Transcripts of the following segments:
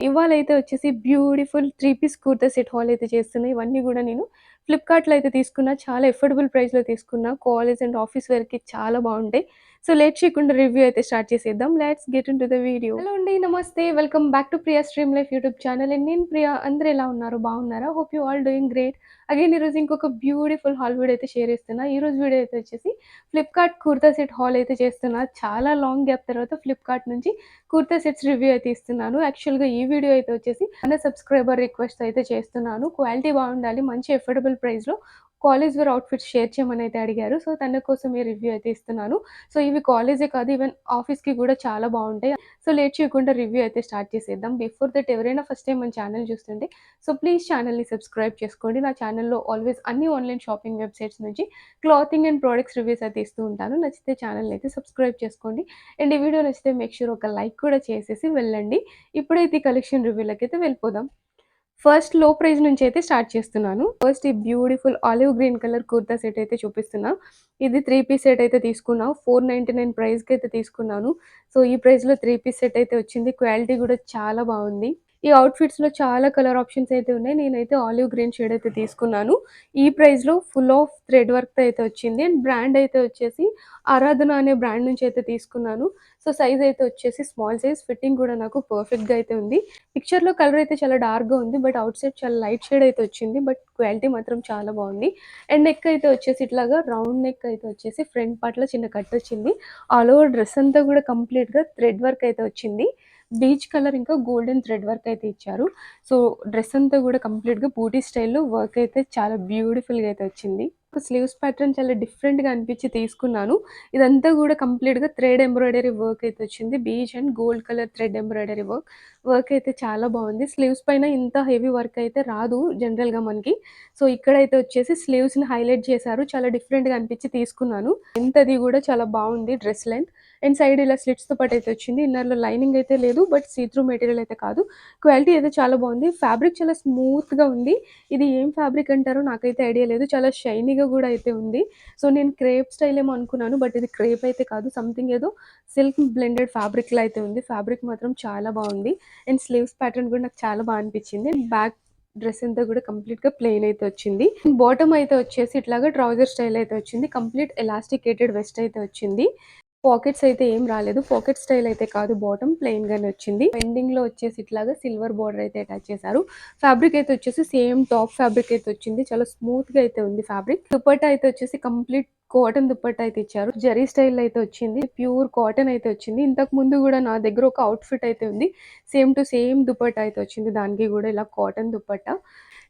ఇవాళైతే వచ్చేసి beautiful 3 piece kurta set haul అయితే చేస్తున్నా. ఇవన్నీ గూడా నేను ఫ్లిప్‌కార్ట్‌లో అయితే తీసుకున్నా. చాలా ఎఫోర్డబుల్ ప్రైస్‌లో తీసుకున్నా. కాలేజ్ అండ్ ఆఫీస్ వేర్‌కి చాలా బావుంటాయి. సో, లేట్ చేయకుండా రివ్యూ అయితే స్టార్ట్ చేసేద్దాం. Let's get into the video. Hello అండి. నమస్తే. Welcome back to Priya stream life YouTube channel. And నేను ప్రియా. అందరూ ఎలా ఉన్నారు? బాగున్నారా? Hope you all doing great. Again ఈరోజు ఇంకొక బ్యూటిఫుల్ హాల్ వీడియో అయితే షేర్ చేస్తున్నా. ఈరోజు వీడియో అయితే వచ్చేసి ఫ్లిప్‌కార్ట్ కుర్తా సెట్ హాల్ అయితే చేస్తున్నా. చాలా లాంగ్ గ్యాప్ తర్వాత ఫ్లిప్‌కార్ట్ నుంచి కుర్తా సెట్స్ రివ్యూ అయితే ఇస్తున్నాను. యాక్చువల్‌గా ఈ వీడియో అయితే వచ్చేసి మన సబ్స్క్రైబర్ రిక్వెస్ట్ అయితే చేస్తున్నాను. క్వాలిటీ బాగుండాలి, మంచి అఫోర్డబుల్ ప్రైస్‌లో కాలేజ్ వేర్ అవుట్‌ఫిట్స్ షేర్ చేయమని అయితే అడిగారు. సో, తన కోసం ఈ రివ్యూ అయితే ఇస్తున్నాను. సో, ఇవి కాలేజే కాదు, ఈవెన్ ఆఫీస్‌కి కూడా చాలా బాగుంటాయి. సో, లేట్ చేయకుండా రివ్యూ అయితే స్టార్ట్ చేసేద్దాం. బిఫోర్ దట్ ఎవరైనా ఫస్ట్ టైమ్ మన ఛానల్ చూస్తుంటే సో, ప్లీజ్ ఛానల్‌ని సబ్స్క్రైబ్ చేసుకోండి. నా ఛానల్‌లో ఆల్వేస్ అన్ని ఆన్‌లైన్ షాపింగ్ వెబ్‌సైట్స్ నుంచి క్లాతింగ్ అండ్ ప్రొడక్ట్స్ రివ్యూస్ అయితే ఇస్తూ ఉంటాను. నచ్చితే ఛానల్‌ని అయితే సబ్స్క్రైబ్ చేసుకోండి. అండ్ ఈ వీడియో నచ్చితే మేక్ ష్యూర్ ఒక లైక్ కూడా చేసేసి వెళ్ళండి. ఇప్పుడైతే ఈ కలెక్షన్ రివ్యూలకైతే వెళ్ళిపోదాం. ఫస్ట్ లో ప్రైస్ నుంచి అయితే స్టార్ట్ చేస్తున్నాను. ఫస్ట్ ఈ beautiful olive green colour kurta set అయితే చూపిస్తున్నా. ఇది 3 పీస్ సెట్ అయితే తీసుకున్నా. 499 ప్రైస్‌కి అయితే తీసుకున్నాను. సో, ఈ ప్రైస్‌లో 3 పీస్ సెట్ అయితే వచ్చింది. క్వాలిటీ కూడా చాలా బావుంది. ఈ అవుట్‌ఫిట్స్‌లో చాలా కలర్ ఆప్షన్స్ అయితే ఉన్నాయి. నేనైతే ఆలివ్ గ్రీన్ షేడ్ అయితే తీసుకున్నాను. ఈ ప్రైస్‌లో ఫుల్ ఆఫ్ థ్రెడ్ వర్క్‌తో అయితే వచ్చింది. అండ్ బ్రాండ్ అయితే వచ్చేసి ఆరాధన అనే బ్రాండ్ నుంచి అయితే తీసుకున్నాను. సో, సైజ్ అయితే వచ్చేసి స్మాల్ సైజ్. ఫిట్టింగ్ కూడా నాకు పర్ఫెక్ట్‌గా అయితే ఉంది. పిక్చర్‌లో కలర్ అయితే చాలా డార్క్‌గా ఉంది. బట్ ఔట్ సైడ్ చాలా లైట్ షేడ్ అయితే వచ్చింది. బట్ క్వాలిటీ మాత్రం చాలా బావుంది. అండ్ నెక్ అయితే వచ్చేసి ఇట్లాగా రౌండ్ నెక్ అయితే వచ్చేసి ఫ్రంట్ పార్ట్‌లో చిన్న కట్ వచ్చింది. ఆల్ ఓవర్ డ్రెస్ అంతా కూడా కంప్లీట్‌గా థ్రెడ్ వర్క్ అయితే వచ్చింది. బీచ్ కలర్ ఇంకా గోల్డెన్ థ్రెడ్ వర్క్ అయితే ఇచ్చారు. సో, డ్రెస్ అంతా కూడా కంప్లీట్‌గా బూటీ స్టైల్‌లో వర్క్ అయితే చాలా బ్యూటిఫుల్‌గా అయితే వచ్చింది. స్లీవ్స్ ప్యాటర్న్ చాలా డిఫరెంట్‌గా అనిపించి తీసుకున్నాను. ఇదంతా కూడా కంప్లీట్‌గా థ్రెడ్ ఎంబ్రాయిడరీ వర్క్ అయితే వచ్చింది. Beach and gold colour thread embroidery work అయితే చాలా బాగుంది. స్లీవ్స్ పైన ఇంత హెవీ వర్క్ అయితే రాదు జనరల్‌గా మనకి. సో, ఇక్కడైతే వచ్చేసి స్లీవ్స్‌ని హైలైట్ చేశారు. చాలా డిఫరెంట్‌గా అనిపించి తీసుకున్నాను. లెంత్ అది కూడా చాలా బాగుంది డ్రెస్ లెంత్. అండ్ సైడ్ ఇలా స్లిట్స్‌తో పాటు అయితే వచ్చింది. ఇన్నర్‌లో లైనింగ్ అయితే లేదు. బట్ సీ త్రూ మెటీరియల్ అయితే కాదు. క్వాలిటీ అయితే చాలా బాగుంది. ఫ్యాబ్రిక్ చాలా స్మూత్‌గా ఉంది. ఇది ఏం ఫ్యాబ్రిక్ అంటారో నాకైతే ఐడియా లేదు. చాలా షైనీగా కూడా అయితే ఉంది. సో, నేను క్రేప్ స్టైల్ ఏమో అనుకున్నాను. బట్ ఇది క్రేప్ అయితే కాదు. సంథింగ్ ఏదో సిల్క్ బ్లెండెడ్ ఫ్యాబ్రిక్‌లా అయితే ఉంది. ఫ్యాబ్రిక్ మాత్రం చాలా బాగుంది. అండ్ స్లీవ్స్ ప్యాటర్న్ కూడా నాకు చాలా బాగా అనిపించింది. బ్యాక్ డ్రెస్ అంతా కూడా కంప్లీట్‌గా ప్లెయిన్ అయితే వచ్చింది. బాటమ్ అయితే వచ్చేసి ఇట్లాగా ట్రౌజర్ స్టైల్ అయితే వచ్చింది. కంప్లీట్ ఎలాస్టికేటెడ్ వెస్ట్ అయితే వచ్చింది. పాకెట్స్ అయితే ఏం రాలేదు. పాకెట్ స్టైల్ అయితే కాదు. బాటమ్ ప్లెయిన్‌గానే వచ్చింది. ఎండింగ్‌లో వచ్చేసి ఇట్లాగా సిల్వర్ బోర్డర్ అయితే అటాచ్ చేశారు. ఫ్యాబ్రిక్ అయితే వచ్చేసి సేమ్ టాప్ ఫ్యాబ్రిక్ అయితే వచ్చింది. చాలా స్మూత్‌గా అయితే ఉంది ఫ్యాబ్రిక్. దుపట్టా అయితే వచ్చేసి కంప్లీట్ కాటన్ దుపట్టా అయితే ఇచ్చారు. జరీ స్టైల్ అయితే వచ్చింది. ప్యూర్ కాటన్ అయితే వచ్చింది. ఇంతకు ముందు కూడా నా దగ్గర ఒక అవుట్‌ఫిట్ అయితే ఉంది. సేమ్ టు సేమ్ దుపట్టా అయితే వచ్చింది. దానికి కూడా ఇలా కాటన్ దుపట్టా.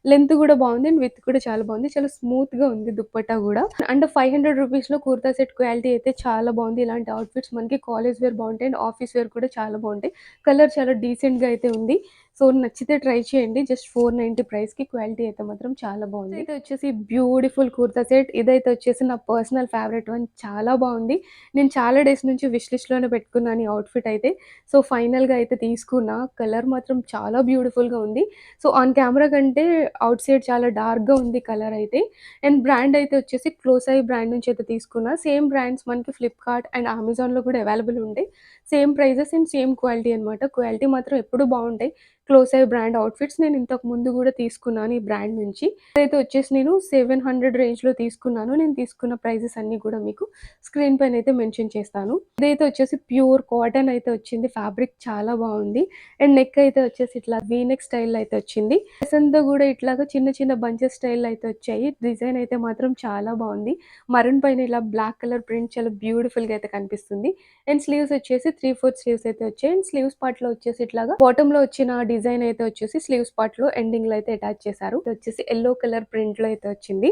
లెంత్ కూడా బాగుంది. అండ్ విడ్త్ కూడా చాలా బాగుంది. చాలా స్మూత్‌గా ఉంది దుపట్టా కూడా. అండ్ 500 రూపీస్‌లో కుర్తా సెట్ క్వాలిటీ అయితే చాలా బాగుంది. ఇలాంటి అవుట్‌ఫిట్స్ మనకి కాలేజ్ వేర్ బాగుంటాయి. అండ్ ఆఫీస్ వేర్ కూడా చాలా బాగుంటాయి. కలర్ చాలా డీసెంట్‌గా అయితే ఉంది. సో, నచ్చితే ట్రై చేయండి. జస్ట్ 490 ప్రైస్‌కి క్వాలిటీ అయితే మాత్రం చాలా బాగుంది. అయితే వచ్చేసి బ్యూటిఫుల్ కుర్తా సెట్. ఇదైతే వచ్చేసి నా పర్సనల్ ఫేవరెట్ వన్. చాలా బాగుంది. నేను చాలా డేస్ నుంచి విష్ లిస్ట్‌లోనే పెట్టుకున్నాను ఈ అవుట్‌ఫిట్ అయితే. సో, ఫైనల్‌గా అయితే తీసుకున్నా. కలర్ మాత్రం చాలా బ్యూటిఫుల్‌గా ఉంది. సో, ఆన్ కెమెరా కంటే ఔట్ సైడ్ చాలా డార్క్‌గా ఉంది కలర్ అయితే. అండ్ బ్రాండ్ అయితే వచ్చేసి క్లోసై బ్రాండ్ నుంచి అయితే తీసుకున్నా. సేమ్ బ్రాండ్స్ మనకి ఫ్లిప్‌కార్ట్ అండ్ అమెజాన్‌లో కూడా అవైలబుల్ ఉంటాయి. Same prices and same quality అనమాట. క్వాలిటీ మాత్రం ఎప్పుడూ బావుంటాయి. క్లోసై బ్రాండ్ అవుట్‌ఫిట్స్ నేను ఇంతకు ముందు కూడా తీసుకున్నాను ఈ బ్రాండ్ నుంచి. ఇదైతే వచ్చేసి నేను 700 రేంజ్‌లో తీసుకున్నాను. నేను తీసుకున్న ప్రైజెస్ అన్నీ కూడా మీకు స్క్రీన్ పైన అయితే మెన్షన్ చేస్తాను. ఇదైతే వచ్చేసి ప్యూర్ కాటన్ అయితే వచ్చింది. ఫ్యాబ్రిక్ చాలా బావుంది. అండ్ నెక్ అయితే వచ్చేసి ఇట్లా వీ నెక్ స్టైల్‌లో అయితే వచ్చింది. డ్రెస్ అంతా కూడా ఇట్లాగా చిన్న చిన్న బంచెస్ స్టైల్‌లో అయితే వచ్చాయి. డిజైన్ అయితే మాత్రం చాలా బావుంది. మరూన్ పైన ఇలా బ్లాక్ కలర్ ప్రింట్ చాలా బ్యూటిఫుల్‌గా అయితే కనిపిస్తుంది. అండ్ స్లీవ్స్ వచ్చేసి 3/4 స్లీవ్స్ అయితే వచ్చాయి. అండ్ స్లీవ్స్ పార్ట్‌లో వచ్చేసి ఇట్లాగా బాటమ్‌లో వచ్చిన డిజైన్ అయితే వచ్చేసి స్లీవ్స్ పార్ట్‌లో ఎండింగ్‌లో అయితే అటాచ్ చేశారు. ఇది వచ్చేసి యెల్లో కలర్ ప్రింట్‌లో అయితే వచ్చింది.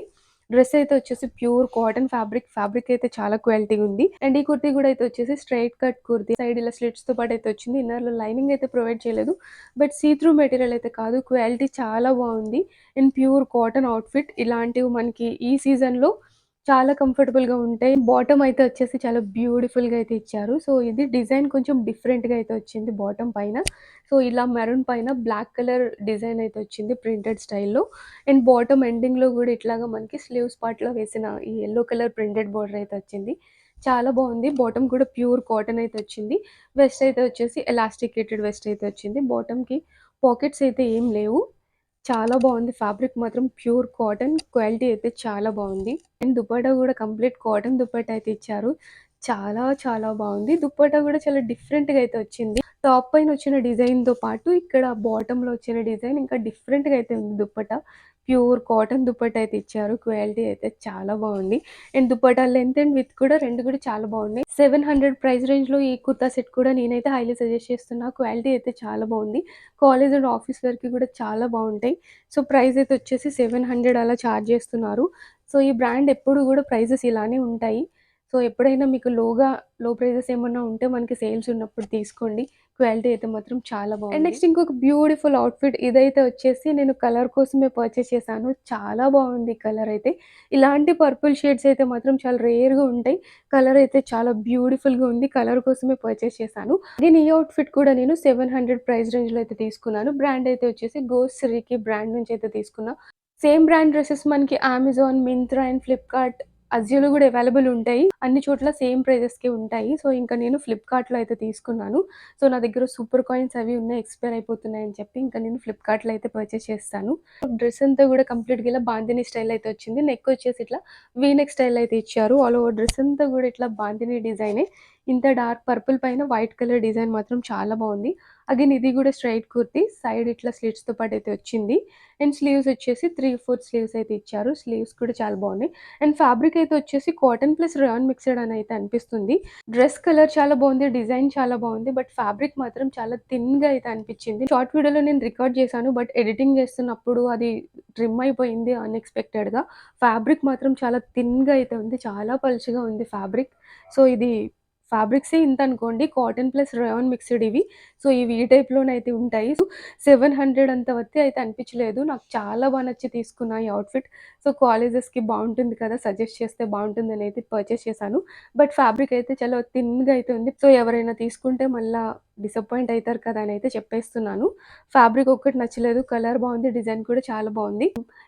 డ్రెస్ అయితే వచ్చేసి ప్యూర్ కాటన్ ఫ్యాబ్రిక్. ఫ్యాబ్రిక్ అయితే చాలా క్వాలిటీ ఉంది. అండ్ ఈ కుర్తీ కూడా అయితే వచ్చేసి స్ట్రెయిట్ కట్ కుర్తీ. సైడ్ ఇలా స్లిట్స్‌తో పాటు అయితే వచ్చింది. ఇన్నర్‌లో లైనింగ్ అయితే ప్రొవైడ్ చేయలేదు. బట్ సీ త్రూ మెటీరియల్ అయితే కాదు. క్వాలిటీ చాలా బాగుంది. And pure cotton outfit. ఇలాంటివి మనకి ఈ సీజన్‌లో చాలా కంఫర్టబుల్‌గా ఉంటాయి. బాటమ్ అయితే వచ్చేసి చాలా బ్యూటిఫుల్‌గా అయితే ఇచ్చారు. సో, ఇది డిజైన్ కొంచెం డిఫరెంట్‌గా అయితే వచ్చింది బాటమ్ పైన. సో, ఇలా మెరూన్ పైన బ్లాక్ కలర్ డిజైన్ అయితే వచ్చింది ప్రింటెడ్ స్టైల్‌లో. అండ్ బాటమ్ ఎండింగ్‌లో గూడా ఇట్లాగా మనకి స్లీవ్స్ పార్ట్‌లో వేసిన ఈ యెల్లో కలర్ ప్రింటెడ్ బోర్డర్ అయితే వచ్చింది. చాలా బావుంది. బాటమ్ కూడా ప్యూర్ కాటన్ అయితే వచ్చింది. వెస్ట్ అయితే వచ్చేసి ఎలాస్టికేటెడ్ వెస్ట్ అయితే వచ్చింది. బాటమ్‌కి పాకెట్స్ అయితే ఏం లేవు. చాలా బావుంది. ఫ్యాబ్రిక్ మాత్రం ప్యూర్ కాటన్. క్వాలిటీ అయితే చాలా బావుంది. అండ్ దుపట్టా గూడా కంప్లీట్ కాటన్ దుపట్టా అయితే ఇచ్చారు. చాలా చాలా బావుంది. దుపట్టా గూడా చాలా డిఫరెంట్‌గా అయితే వచ్చింది. టాప్ పైన వచ్చిన డిజైన్‌తో పాటు ఇక్కడ బాటమ్‌లో వచ్చిన డిజైన్ ఇంకా డిఫరెంట్‌గా అయితే ఉంది దుపట్టా. ప్యూర్ కాటన్ దుపట్టా అయితే ఇచ్చారు. క్వాలిటీ అయితే చాలా బావుంది. And dupatta length and width కూడా 2 కూడా చాలా బావున్నాయి. 700 ప్రైస్ రేంజ్‌లో ఈ కుర్తా సెట్ కూడా నేనైతే హైలీ సజెస్ట్ చేస్తున్నా. క్వాలిటీ అయితే చాలా బావుంది. కాలేజ్ అండ్ ఆఫీస్ వేర్‌కి కూడా చాలా బావుంటాయి. సో, ప్రైస్ అయితే వచ్చేసి 700 అలా చార్జ్ చేస్తున్నారు. సో, ఈ బ్రాండ్ ఎప్పుడు గూడా ప్రైజెస్ ఇలానే ఉంటాయి. సో, ఎప్పుడైనా మీకు లో ప్రైజెస్ ఏమన్నా ఉంటే మనకి సేల్స్ ఉన్నప్పుడు తీసుకోండి. క్వాలిటీ అయితే మాత్రం చాలా బావుంది. అండ్ నెక్స్ట్ ఇంకొక బ్యూటిఫుల్ అవుట్‌ఫిట్ ఇదైతే వచ్చేసి నేను కలర్ కోసమే పర్చేస్ చేశాను. చాలా బావుంది కలర్ అయితే. ఇలాంటి పర్పుల్ షేడ్స్ అయితే మాత్రం చాలా రేర్‌గా ఉంటాయి. కలర్ అయితే చాలా బ్యూటిఫుల్‌గా ఉంది. కలర్ కోసమే పర్చేస్ చేశాను. నేను ఈ అవుట్‌ఫిట్ కూడా నేను 700 ప్రైస్ రేంజ్‌లో అయితే తీసుకున్నాను. బ్రాండ్ అయితే వచ్చేసి గోసిరికి బ్రాండ్ నుంచి అయితే తీసుకున్నా. సేమ్ బ్రాండ్ డ్రెసెస్ మనకి అమెజాన్, మింత్రా అండ్ ఫ్లిప్‌కార్ట్, అజియోలో గూడా అవైలబుల్ ఉంటాయి. అన్ని చోట్ల సేమ్ ప్రైజెస్‌కే ఉంటాయి. సో, ఇంక నేను ఫ్లిప్‌కార్ట్‌లో అయితే తీసుకున్నాను. సో, నా దగ్గర సూపర్ కాయిన్స్ అవి ఉన్నాయి. ఎక్స్‌పైర్ అయిపోతున్నాయని చెప్పి ఇంక నేను ఫ్లిప్‌కార్ట్‌లో అయితే పర్చేస్ చేస్తాను. డ్రెస్ అంతా గూడా కంప్లీట్‌గా ఇలా బాందిని స్టైల్ అయితే వచ్చింది. నెక్ వచ్చేసి ఇట్లా వీ నెక్ స్టైల్ అయితే ఇచ్చారు. ఆల్ ఓవర్ డ్రెస్ అంతా గూడా ఇట్లా బాందిని డిజైనే. ఇంత డార్క్ పర్పుల్ పైన వైట్ కలర్ డిజైన్ మాత్రం చాలా బావుంది. అగైన్ ఇది గూడా స్ట్రెయిట్ కుర్తీ. సైడ్ ఇట్లా స్లిట్స్‌తో పాటయితే వచ్చింది. అండ్ స్లీవ్స్ వచ్చేసి 3/4 స్లీవ్స్ అయితే ఇచ్చారు. స్లీవ్స్ కూడా చాలా బావున్నాయి. అండ్ ఫ్యాబ్రిక్ అయితే వచ్చేసి కాటన్ ప్లస్ రేయాన్ మిక్స్‌డ్ అని అయితే అనిపిస్తుంది. డ్రెస్ కలర్ చాలా బావుంది. డిజైన్ చాలా బావుంది. బట్ ఫ్యాబ్రిక్ మాత్రం చాలా థిన్‌గా అయితే అనిపిచ్చింది. షార్ట్ వీడియోలో నేను రికార్డ్ చేశాను. బట్ ఎడిటింగ్ చేస్తున్నప్పుడు అది ట్రిమ్ అయిపోయింది అన్‌ఎక్స్‌పెక్టెడ్‌గా. ఫ్యాబ్రిక్ మాత్రం చాలా థిన్‌గా అయితే ఉంది. చాలా పలుచగా ఉంది ఫ్యాబ్రిక్. సో, ఇది ఫ్యాబ్రిక్సే ఇంతనుకోండి. కాటన్ ప్లస్ రేయాన్ మిక్స్‌డ్ ఇవి. సో, ఇవి ఈ టైప్‌లోనైతే ఉంటాయి. 700 అంత వర్తీ అయితే అనిపించలేదు. నాకు చాలా నచ్చి తీసుకున్నా ఈ అవుట్‌ఫిట్. సో, కాలేజెస్‌కి బావుంటుంది కదా! సజెస్ట్ చేస్తే బావుంటుందని అయితే పర్చేస్ చేశాను. బట్ ఫ్యాబ్రిక్ అయితే చాలా థిన్‌గా అయితే ఉంది. సో, ఎవరైనా తీసుకుంటే మళ్ళా డిసప్పాయింట్ అయితారు కదా! అని అయితే చెప్పేస్తున్నాను. ఫ్యాబ్రిక్ ఒక్కటి నచ్చలేదు. కలర్ బావుంది. డిజైన్ కూడా చాలా బావుంది.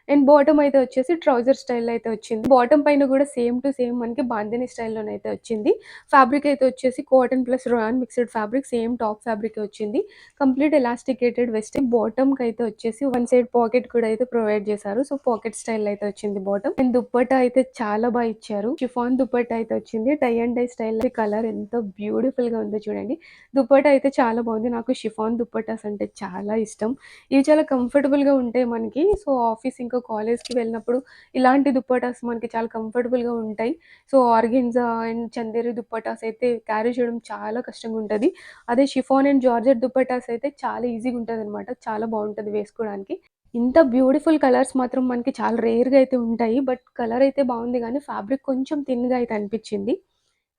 అండ్ బాటమ్ అయితే వచ్చేసి ట్రౌజర్ స్టైల్‌లో అయితే వచ్చింది. బాటమ్ పైన కూడా సేమ్ టు సేమ్ మనకి బాందిని స్టైల్‌లోనైతే వచ్చింది. ఫ్యాబ్రిక్ అయితే వచ్చేసి cotton plus rayon mixed fabric same top ఫ్యాబ్రికే వచ్చింది. Complete elasticated west. బాటమ్‌కైతే వచ్చేసి వన్ సైడ్ పాకెట్ కూడా అయితే ప్రొవైడ్ చేశారు. సో, పాకెట్ స్టైల్‌లో అయితే వచ్చింది బాటమ్. అండ్ దుప్పట్టా అయితే చాలా ఇచ్చారు. షిఫాన్ దుప్పట్టా అయితే వచ్చింది. Tie and dye style colour ఎంత బ్యూటిఫుల్‌గా ఉందో చూడండి. దుప్పట్టా అయితే చాలా బాగుంది. నాకు షిఫాన్ దుప్పట్టాస్ అంటే చాలా ఇష్టం. ఇవి చాలా కంఫర్టబుల్‌గా ఉంటాయి మనకి. సో, ఆఫీస్ ఇంకా కాలేజ్‌కి వెళ్ళినప్పుడు ఇలాంటి దుప్పట్టాస్ మనకి చాలా కంఫర్టబుల్‌గా ఉంటాయి. So, organza and Chanderi dupattas అయితే క్యారీ చేయడం చాలా కష్టంగా ఉంటది. అదే షిఫాన్ అండ్ జార్జెట్ దుప్పట్టాస్ అయితే చాలా ఈజీగా ఉంటదనమాట. చాలా బావుంటది వేసుకోవడానికి. ఇంత బ్యూటిఫుల్ కలర్స్ మాత్రం మనకి చాలా రేర్‌గా అయితే ఉంటాయి. బట్ కలర్ అయితే బావుంది గానీ ఫ్యాబ్రిక్ కొంచెం థిన్‌గా అయితే అనిపిచ్చింది.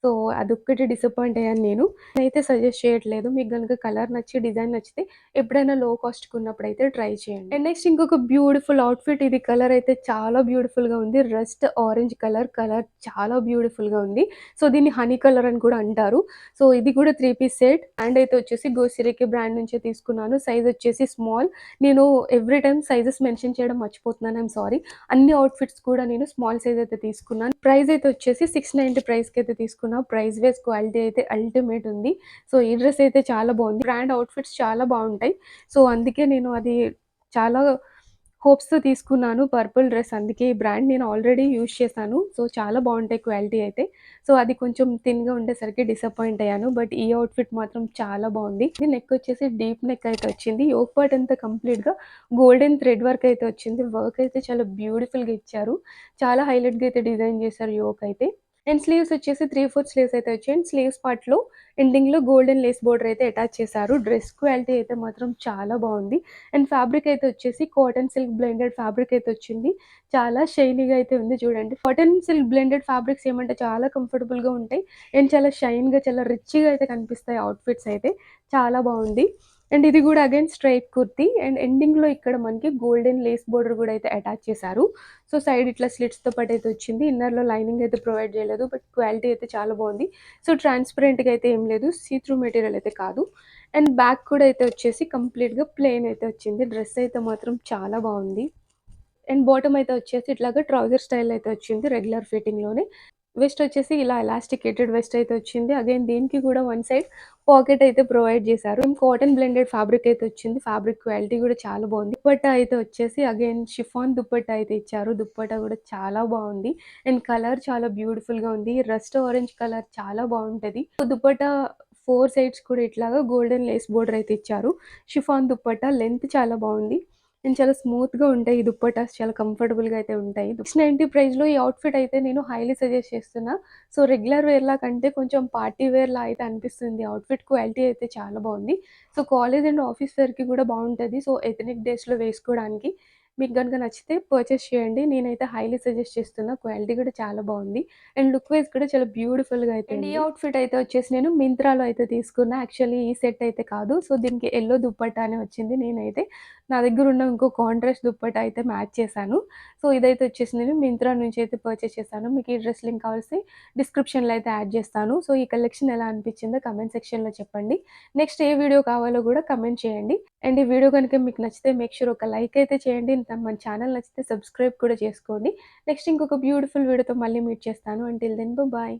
సో, అదొక్కటి డిసప్పాయింట్ అయ్యాను నేను. నేనైతే సజెస్ట్ చేయట్లేదు. మీకు గనుక కలర్ నచ్చి, డిజైన్ నచ్చితే ఎప్పుడైనా లో కాస్ట్‌కున్నప్పుడైతే ట్రై చేయండి. అండ్ నెక్స్ట్ ఇంకొక బ్యూటిఫుల్ అవుట్‌ఫిట్. ఇది కలర్ అయితే చాలా బ్యూటిఫుల్‌గా ఉంది. Rust orange colour. కలర్ చాలా బ్యూటిఫుల్‌గా ఉంది. సో, దీన్ని హనీ కలర్ అని కూడా అంటారు. సో, ఇది కూడా 3 పీస్ సెట్. బ్రాండ్ అయితే వచ్చేసి గోసిరికి బ్రాండ్ నుంచే తీసుకున్నాను. సైజ్ వచ్చేసి స్మాల్. నేను ఎవ్రీ టైమ్ సైజెస్ మెన్షన్ చేయడం మర్చిపోతున్నాను. I'm sorry. అన్ని అవుట్‌ఫిట్స్ కూడా నేను స్మాల్ సైజ్ అయితే తీసుకున్నాను. ప్రైస్ అయితే వచ్చేసి 690 ప్రైస్‌కి అయితే తీసుకున్నా. ప్రైస్ వైస్ క్వాలిటీ అయితే అల్టిమేట్ ఉంది. సో, ఈ డ్రెస్ అయితే చాలా బావుంది. బ్రాండ్ అవుట్‌ఫిట్స్ చాలా బావుంటాయి. సో, అందుకే నేను అది చాలా హోప్స్‌తో తీసుకున్నాను. పర్పుల్ డ్రెస్ అందుకే ఈ బ్రాండ్ నేను ఆల్రెడీ యూజ్ చేశాను. సో, చాలా బావుంటాయి క్వాలిటీ అయితే. సో, అది కొంచెం థిన్‌గా ఉండేసరికి డిసప్పాయింట్ అయ్యాను. బట్ ఈ అవుట్‌ఫిట్ మాత్రం చాలా బావుంది. నెక్ వచ్చేసి డీప్ నెక్ అయితే వచ్చింది. యోక్ పార్ట్ అంతా కంప్లీట్‌గా గోల్డెన్ థ్రెడ్ వర్క్ అయితే వచ్చింది. వర్క్ అయితే చాలా బ్యూటిఫుల్‌గా ఇచ్చారు. చాలా హైలైట్‌గా అయితే డిజైన్ చేశారు యోక్ అయితే. అండ్ స్లీవ్స్ వచ్చేసి 3/4 స్లీవ్స్ అయితే వచ్చాయి. అండ్ స్లీవ్స్ పార్ట్‌లో ఎండింగ్‌లో గోల్డెన్ లేస్ బోర్డర్ అయితే అటాచ్ చేశారు. డ్రెస్ క్వాలిటీ అయితే మాత్రం చాలా బావుంది. అండ్ ఫ్యాబ్రిక్ అయితే వచ్చేసి కాటన్ సిల్క్ బ్లెండెడ్ ఫ్యాబ్రిక్ అయితే వచ్చింది. చాలా షైనీగా అయితే ఉంది చూడండి. కాటన్ సిల్క్ బ్లెండెడ్ ఫ్యాబ్రిక్స్ ఏమంటే చాలా కంఫర్టబుల్‌గా ఉంటాయి. అండ్ చాలా షైన్‌గా చాలా రిచ్‌గా అయితే కనిపిస్తాయి అవుట్‌ఫిట్స్ అయితే. చాలా బావుంది. అండ్ ఇది కూడా అగైన్ స్ట్రెయిట్ కుర్తీ. అండ్ ఎండింగ్‌లో ఇక్కడ మనకి గోల్డెన్ లేస్ బోర్డర్ కూడా అయితే అటాచ్ చేశారు. సో, సైడ్ ఇట్లా స్లిట్స్‌తో పాటయితే వచ్చింది. ఇన్నర్‌లో లైనింగ్ అయితే ప్రొవైడ్ చేయలేదు. బట్ క్వాలిటీ అయితే చాలా బావుంది. సో, ట్రాన్స్‌పరెంట్‌గా అయితే ఏం లేదు. సీ త్రూ మెటీరియల్ అయితే కాదు. అండ్ బ్యాక్ కూడా అయితే వచ్చేసి కంప్లీట్‌గా ప్లెయిన్ అయితే వచ్చింది. డ్రెస్ అయితే మాత్రం చాలా బావుంది. అండ్ బాటమ్ అయితే వచ్చేసి ఇట్లాగా ట్రౌజర్ స్టైల్ అయితే వచ్చింది రెగ్యులర్ ఫిట్టింగ్‌లోనే. వెస్ట్ వచ్చేసి ఇలా ఎలాస్టికేటెడ్ వెస్ట్ అయితే వచ్చింది. అగైన్ దీనికి కూడా వన్ సైడ్ పాకెట్ అయితే ప్రొవైడ్ చేశారు. కాటన్ బ్లెండెడ్ ఫ్యాబ్రిక్ అయితే వచ్చింది. ఫ్యాబ్రిక్ క్వాలిటీ కూడా చాలా బాగుంది. దుపట్టా అయితే వచ్చేసి అగైన్ షిఫాన్ దుపట్టా అయితే ఇచ్చారు. దుపట్టా కూడా చాలా బాగుంది. అండ్ కలర్ చాలా బ్యూటిఫుల్‌గా ఉంది. రస్ట్ ఆరెంజ్ కలర్ చాలా బాగుంటది. దుపట్టా 4 సైడ్స్ కూడా ఇట్లాగా గోల్డెన్ లేస్ బోర్డర్ అయితే ఇచ్చారు. షిఫాన్ దుపట్టా లెంత్ చాలా బాగుంది. అండ్ చాలా స్మూత్‌గా ఉంటాయి. ఈ దుప్పటాస్ చాలా కంఫర్టబుల్‌గా అయితే ఉంటాయి. 690 ప్రైస్‌లో ఈ అవుట్‌ఫిట్ అయితే నేను హైలీ సజెస్ట్ చేస్తున్నా. సో, రెగ్యులర్ వేర్‌లా కంటే కొంచెం పార్టీ వేర్‌లా అయితే అనిపిస్తుంది. అవుట్‌ఫిట్ క్వాలిటీ అయితే చాలా బావుంది. సో, కాలేజ్ అండ్ ఆఫీస్ వేర్‌కి కూడా బావుంటది. సో, ఎథనిక్ డేస్‌లో వేసుకోవడానికి మీకు గనుక నచ్చితే పర్చేస్ చేయండి. నేనైతే హైలీ సజెస్ట్ చేస్తున్నా. క్వాలిటీ కూడా చాలా బావుంది. అండ్ లుక్ వైస్ కూడా చాలా బ్యూటిఫుల్‌గా అయితే ఉంది. ఈ అవుట్‌ఫిట్ అయితే వచ్చేసి నేను మింత్రాలో అయితే తీసుకున్నా. యాక్చువల్లీ ఈ సెట్ అయితే కాదు. సో, దీనికి యెల్లో దుప్పట్టానే వచ్చింది. నేనైతే నా దగ్గరున్న ఇంకో కాంట్రాస్ట్ దుప్పట్టా అయితే మ్యాచ్ చేశాను. సో, ఇదైతే వచ్చేసి నేను మింత్రా నుంచి అయితే పర్చేస్ చేశాను. మీకు ఈ డ్రెస్ లింక్ కావాల్సి డిస్క్రిప్షన్‌లో అయితే యాడ్ చేస్తాను. సో, ఈ కలెక్షన్ ఎలా అనిపించిందో కామెంట్ సెక్షన్‌లో చెప్పండి. నెక్స్ట్ ఏ వీడియో కావాలో కూడా కామెంట్ చేయండి. అండ్ ఈ వీడియో గనుక మీకు నచ్చితే మేక్ ష్యూర్ ఒక లైక్ అయితే చేయండి. మన ఛానల్ నచ్చితే సబ్స్క్రైబ్ కూడా చేసుకోండి. నెక్స్ట్ ఇంకొక బ్యూటిఫుల్ వీడియోతో మళ్ళీ మీట్ చేస్తాను. Until then bye.